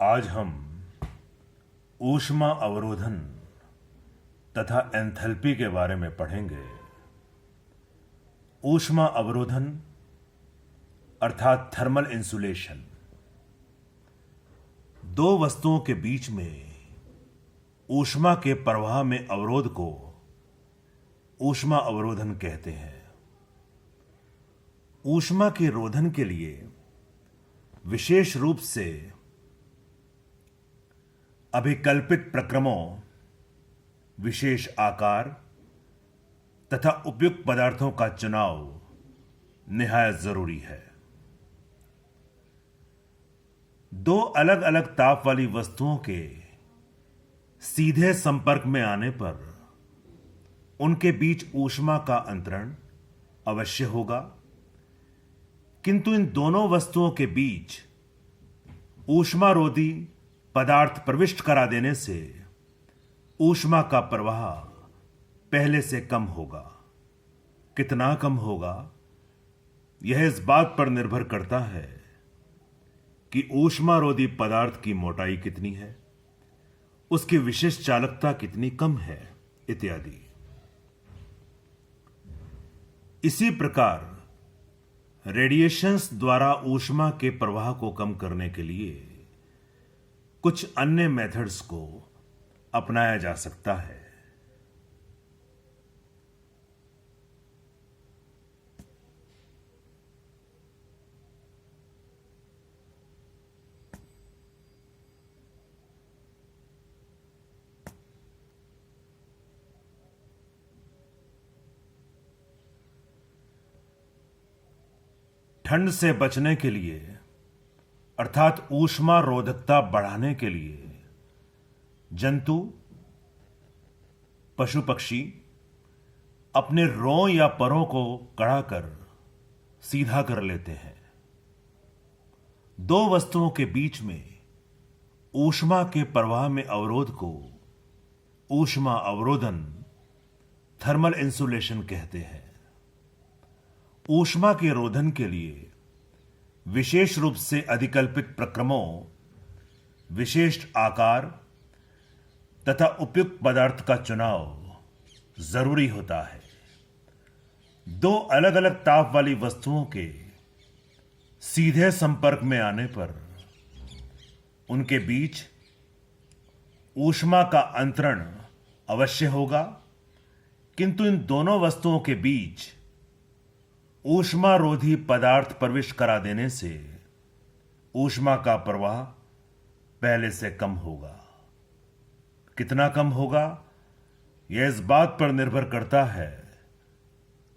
आज हम ऊष्मा अवरोधन तथा एंथैल्पी के बारे में पढ़ेंगे। ऊष्मा अवरोधन अर्थात थर्मल इंसुलेशन दो वस्तुओं के बीच में ऊष्मा के प्रवाह में अवरोध को ऊष्मा अवरोधन कहते हैं। ऊष्मा के रोधन के लिए विशेष रूप से अभिकल्पित प्रक्रमों, विशेष आकार तथा उपयुक्त पदार्थों का चुनाव निहायत जरूरी है। दो अलग अलग ताप वाली वस्तुओं के सीधे संपर्क में आने पर उनके बीच ऊष्मा का अंतरण अवश्य होगा, किंतु इन दोनों वस्तुओं के बीच ऊष्मारोधी पदार्थ प्रविष्ट करा देने से ऊष्मा का प्रवाह पहले से कम होगा। कितना कम होगा, यह इस बात पर निर्भर करता है कि ऊष्मारोधी पदार्थ की मोटाई कितनी है, उसकी विशिष्ट चालकता कितनी कम है इत्यादि। इसी प्रकार रेडिएशंस द्वारा ऊष्मा के प्रवाह को कम करने के लिए कुछ अन्य मेथड्स को अपनाया जा सकता है। ठंड से बचने के लिए अर्थात ऊष्मा रोधकता बढ़ाने के लिए जंतु, पशु पक्षी अपने रों या परों को कढ़ाकर सीधा कर लेते हैं। दो वस्तुओं के बीच में ऊष्मा के प्रवाह में अवरोध को ऊष्मा अवरोधन, थर्मल इंसुलेशन कहते हैं। ऊष्मा के रोधन के लिए विशेष रूप से अधिकल्पित प्रक्रमों, विशिष्ट आकार तथा उपयुक्त पदार्थ का चुनाव जरूरी होता है। दो अलग अलग ताप वाली वस्तुओं के सीधे संपर्क में आने पर उनके बीच ऊष्मा का अंतरण अवश्य होगा, किंतु इन दोनों वस्तुओं के बीच ऊष्मारोधी पदार्थ प्रविष्ट करा देने से ऊष्मा का प्रवाह पहले से कम होगा। कितना कम होगा, यह इस बात पर निर्भर करता है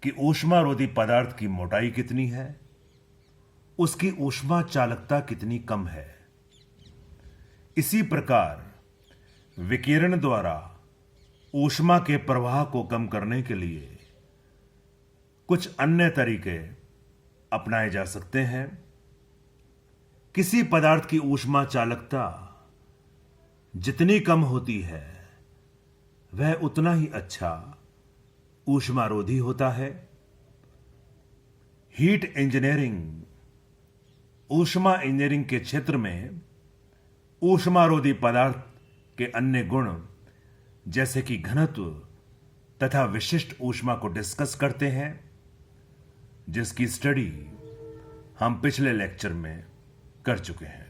कि ऊष्मारोधी पदार्थ की मोटाई कितनी है, उसकी ऊष्मा चालकता कितनी कम है। इसी प्रकार विकिरण द्वारा ऊष्मा के प्रवाह को कम करने के लिए कुछ अन्य तरीके अपनाए जा सकते हैं। किसी पदार्थ की ऊष्मा चालकता जितनी कम होती है वह उतना ही अच्छा ऊष्मारोधी होता है। हीट इंजीनियरिंग, ऊष्मा इंजीनियरिंग के क्षेत्र में ऊष्मारोधी पदार्थ के अन्य गुण जैसे कि घनत्व तथा विशिष्ट ऊष्मा को डिस्कस करते हैं, जिसकी स्टडी हम पिछले लेक्चर में कर चुके हैं।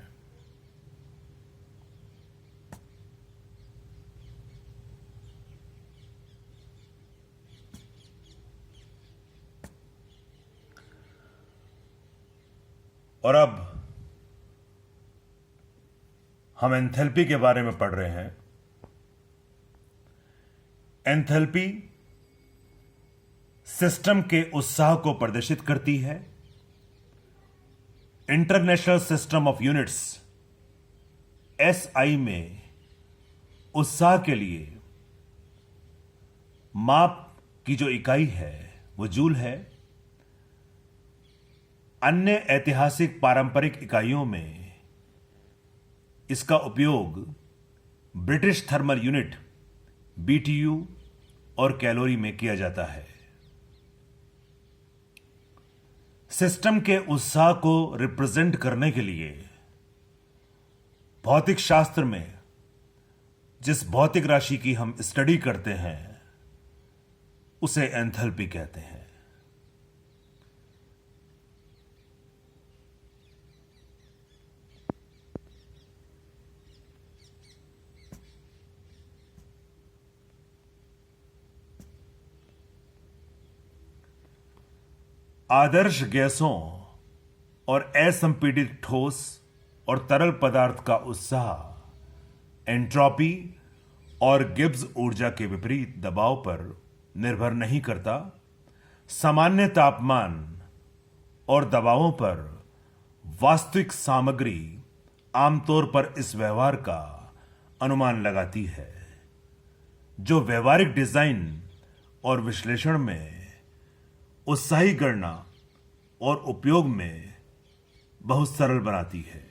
और अब हम एंथैल्पी के बारे में पढ़ रहे हैं। एंथैल्पी सिस्टम के उत्साह को प्रदर्शित करती है। International system of units SI में उत्साह के लिए माप की जो इकाई है वो जूल है। अन्य ऐतिहासिक पारंपरिक इकाइयों में इसका उपयोग ब्रिटिश थर्मल यूनिट बीटीयू और कैलोरी में किया जाता है। सिस्टम के उत्साह को रिप्रेजेंट करने के लिए भौतिक शास्त्र में जिस भौतिक राशि की हम स्टडी करते हैं उसे एंथैल्पी कहते हैं। आदर्श गैसों और असंपीडित ठोस और तरल पदार्थ का उत्साह एंट्रोपी और गिब्स ऊर्जा के विपरीत दबाव पर निर्भर नहीं करता। सामान्य तापमान और दबावों पर वास्तविक सामग्री आमतौर पर इस व्यवहार का अनुमान लगाती है, जो व्यवहारिक डिजाइन और विश्लेषण में उत्साही गणना और उपयोग में बहुत सरल बनाती है।